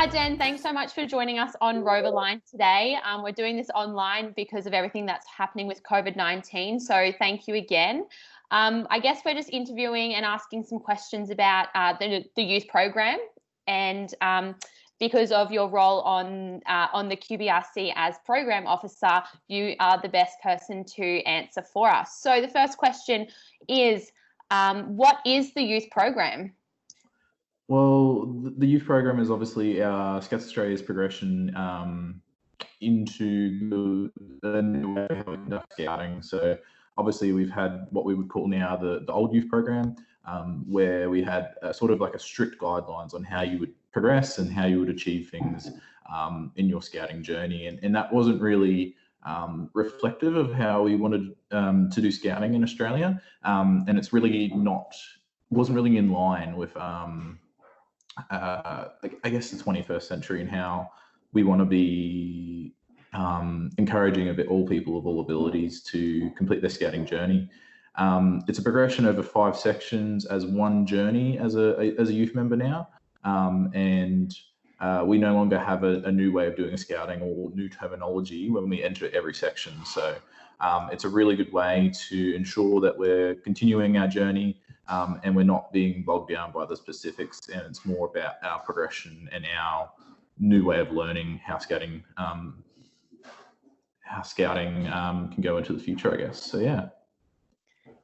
Hi, Jen. Thanks so much for joining us on Rover Line today. We're doing this online because of everything that's happening with COVID-19. So thank you again. I guess we're just interviewing and asking some questions about the youth program, and because of your role on the QBRC as program officer, you are the best person to answer for us. So the first question is, what is the youth program? Well, the youth program is obviously our Scouts Australia's progression into the new way of conduct scouting. So obviously we've had what we would call now the old youth program, where we had sort of like a strict guidelines on how you would progress and how you would achieve things in your scouting journey. And that wasn't really reflective of how we wanted to do scouting in Australia. And it's really wasn't really in line with I guess the 21st century and how we want to be encouraging all people of all abilities to complete their scouting journey. It's a progression over 5 sections as one journey as a youth member now, and we no longer have a new way of doing scouting or new terminology when we enter every section. So it's a really good way to ensure that we're continuing our journey. And we're not being bogged down by the specifics, and it's more about our progression and our new way of learning how scouting can go into the future, I guess. So yeah.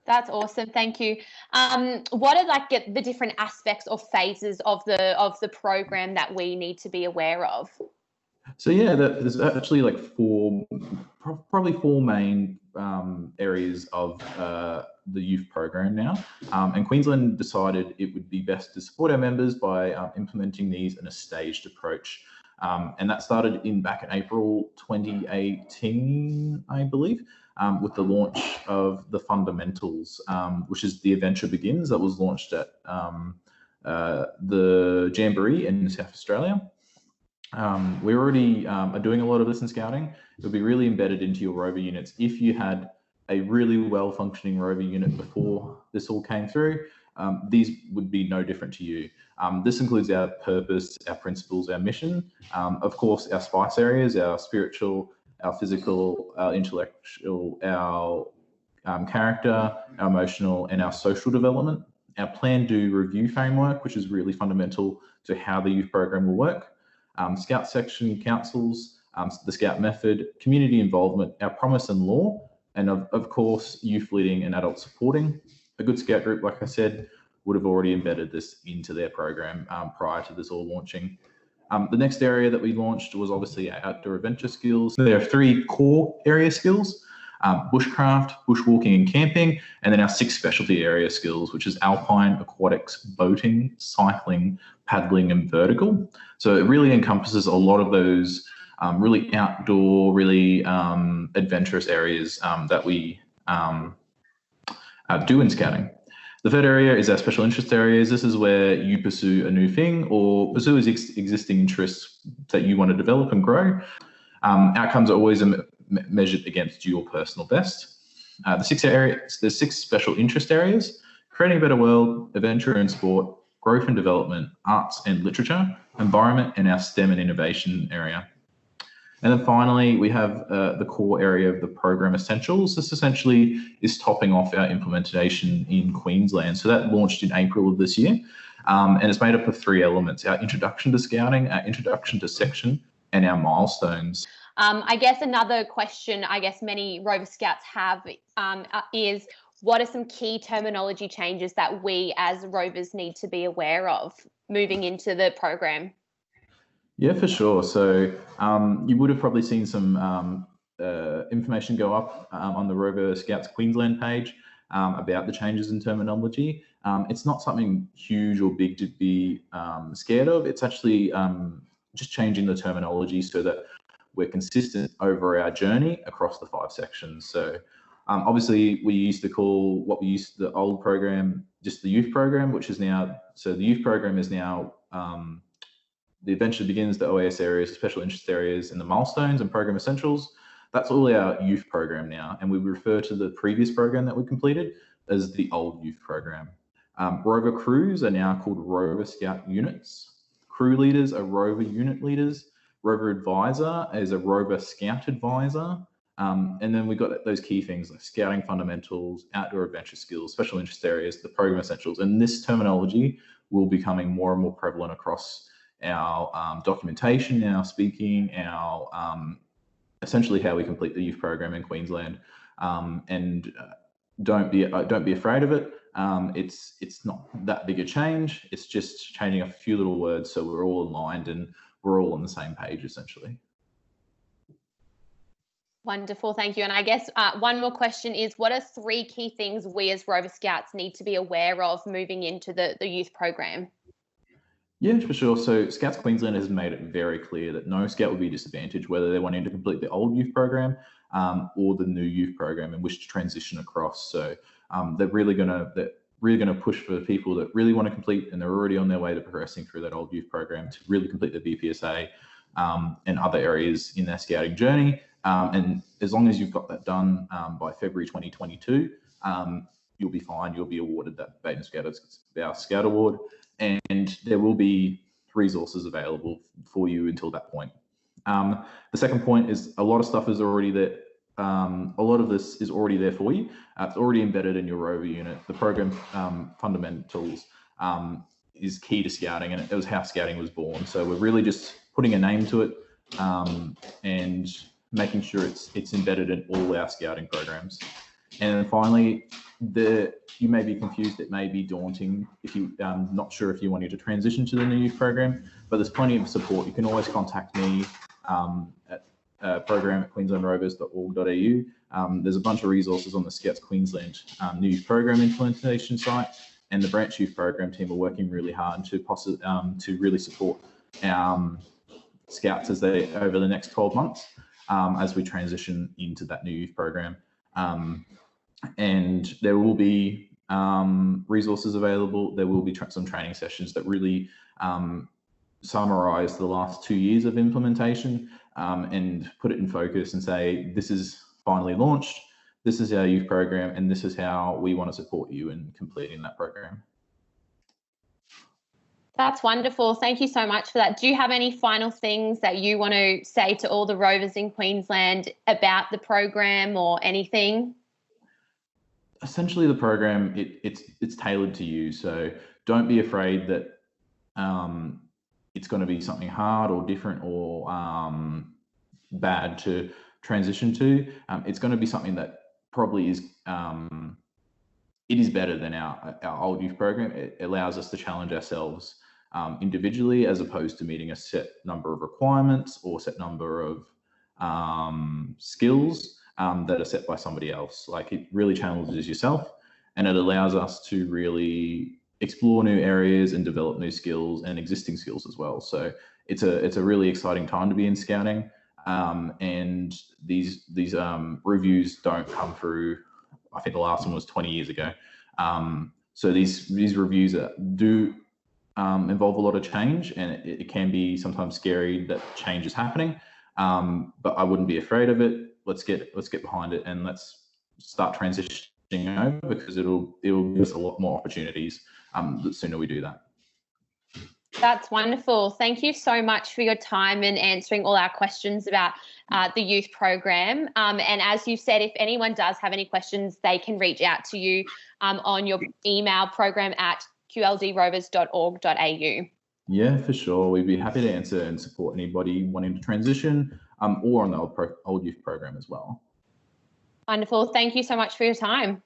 That's awesome. Thank you. What are like the different aspects or phases of the program that we need to be aware of? So yeah, there's actually like probably four main areas of the youth program now, and Queensland decided it would be best to support our members by implementing these in a staged approach, and that started back in April 2018, I believe, with the launch of the fundamentals, which is the Adventure Begins, that was launched at the Jamboree in South Australia. We already are doing a lot of this in scouting. It would be really embedded into your rover units. If you had a really well-functioning rover unit before this all came through, these would be no different to you. This includes our purpose, our principles, our mission, of course, our spice areas, our spiritual, our physical, our intellectual, our character, our emotional, and our social development. Our plan, do, review framework, which is really fundamental to how the youth program will work. Scout section councils, the Scout method, community involvement, our promise and law, and of course, youth leading and adult supporting. A good Scout group, like I said, would have already embedded this into their program prior to this all launching. The next area that we launched was obviously our outdoor adventure skills. There are 3 core area skills: bushcraft, bushwalking and camping, and then our 6 specialty area skills, which is alpine, aquatics, boating, cycling, paddling, and vertical. So it really encompasses a lot of those really outdoor, really adventurous areas that we do in scouting. The third area is our special interest areas. This is where you pursue a new thing or pursue existing interests that you want to develop and grow. Outcomes are always measured against your personal best. The 6 special interest areas: creating a better world, adventure and sport, growth and development, arts and literature, environment, and our STEM and innovation area. And then finally, we have the core area of the program essentials. This essentially is topping off our implementation in Queensland. So that launched in April of this year, and it's made up of 3 elements: our introduction to scouting, our introduction to section, and our milestones. I guess another question many Rover Scouts have is, what are some key terminology changes that we as Rovers need to be aware of moving into the program? Yeah, for sure. So you would have probably seen some information go up on the Rover Scouts Queensland page about the changes in terminology. It's not something huge or big to be scared of. It's actually just changing the terminology so that we're consistent over our journey across the 5 sections. So obviously we used to call what we used to the old program just the youth program, which is now, so the youth program is now the Adventure Begins, the OAS areas, special interest areas, and the milestones and program essentials. That's all our youth program now, and we refer to the previous program that we completed as the old youth program. Rover crews are now called Rover Scout units. crew leaders are Rover unit leaders. Rover advisor is a Rover Scout advisor. And then we've got those key things like scouting fundamentals, outdoor adventure skills, special interest areas, the program essentials. And this terminology will be becoming more and more prevalent across our documentation, our speaking, our essentially how we complete the youth program in Queensland. Don't be afraid of it. It's not that big a change. It's just changing a few little words so we're all aligned and we're all on the same page essentially. Wonderful, thank you. And I guess one more question is, what are 3 key things we as Rover Scouts need to be aware of moving into the youth program? Yeah, for sure. So Scouts Queensland has made it very clear that no Scout will be disadvantaged, whether they're wanting to complete the old youth program or the new youth program and wish to transition across. So they're really going to push for people that really want to complete and they're already on their way to progressing through that old youth program to really complete the BPSA and other areas in their scouting journey. And as long as you've got that done by February 2022, you'll be fine. You'll be awarded that Baden Scout Award, and there will be resources available for you until that point. The second point is a lot of stuff is already there. A lot of this is already there for you. It's already embedded in your Rover unit. The program fundamentals is key to scouting, and it was how scouting was born. So we're really just putting a name to it and making sure it's embedded in all our scouting programs. And then finally, you may be confused, it may be daunting if you're not sure if you want to transition to the new youth program, but there's plenty of support. You can always contact me at program@queenslandrovers.org.au. There's a bunch of resources on the Scouts Queensland new youth program implementation site, and the branch youth program team are working really hard to really support our Scouts over the next 12 months as we transition into that new youth program. And there will be resources available. There will be some training sessions that really summarize the last 2 years of implementation and put it in focus and say, this is finally launched, this is our youth program, and this is how we want to support you in completing that program. That's wonderful. Thank you so much for that. Do you have any final things that you want to say to all the Rovers in Queensland about the program or anything? Essentially, the program, it's tailored to you. So don't be afraid that it's going to be something hard or different or bad to transition to. It's going to be something that probably is it is better than our old youth program. It allows us to challenge ourselves individually as opposed to meeting a set number of requirements or set number of skills that are set by somebody else. Like, it really challenges yourself, and it allows us to really explore new areas and develop new skills and existing skills as well. So it's a really exciting time to be in scouting. And these reviews don't come through. I think the last one was 20 years ago. So these reviews do involve a lot of change, and it can be sometimes scary that change is happening. But I wouldn't be afraid of it. Let's get behind it and let's start transitioning over, because it'll give us a lot more opportunities the sooner we do that. That's wonderful. Thank you so much for your time and answering all our questions about the youth program. And as you said, if anyone does have any questions, they can reach out to you on your email, program@qldrovers.org.au. Yeah, for sure. We'd be happy to answer and support anybody wanting to transition or on the old youth program as well. Wonderful. Thank you so much for your time.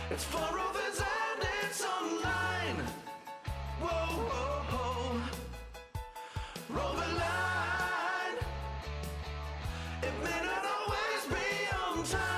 It's for Rovers and it's online. Whoa, whoa, whoa. Rover line. It may not always be on time.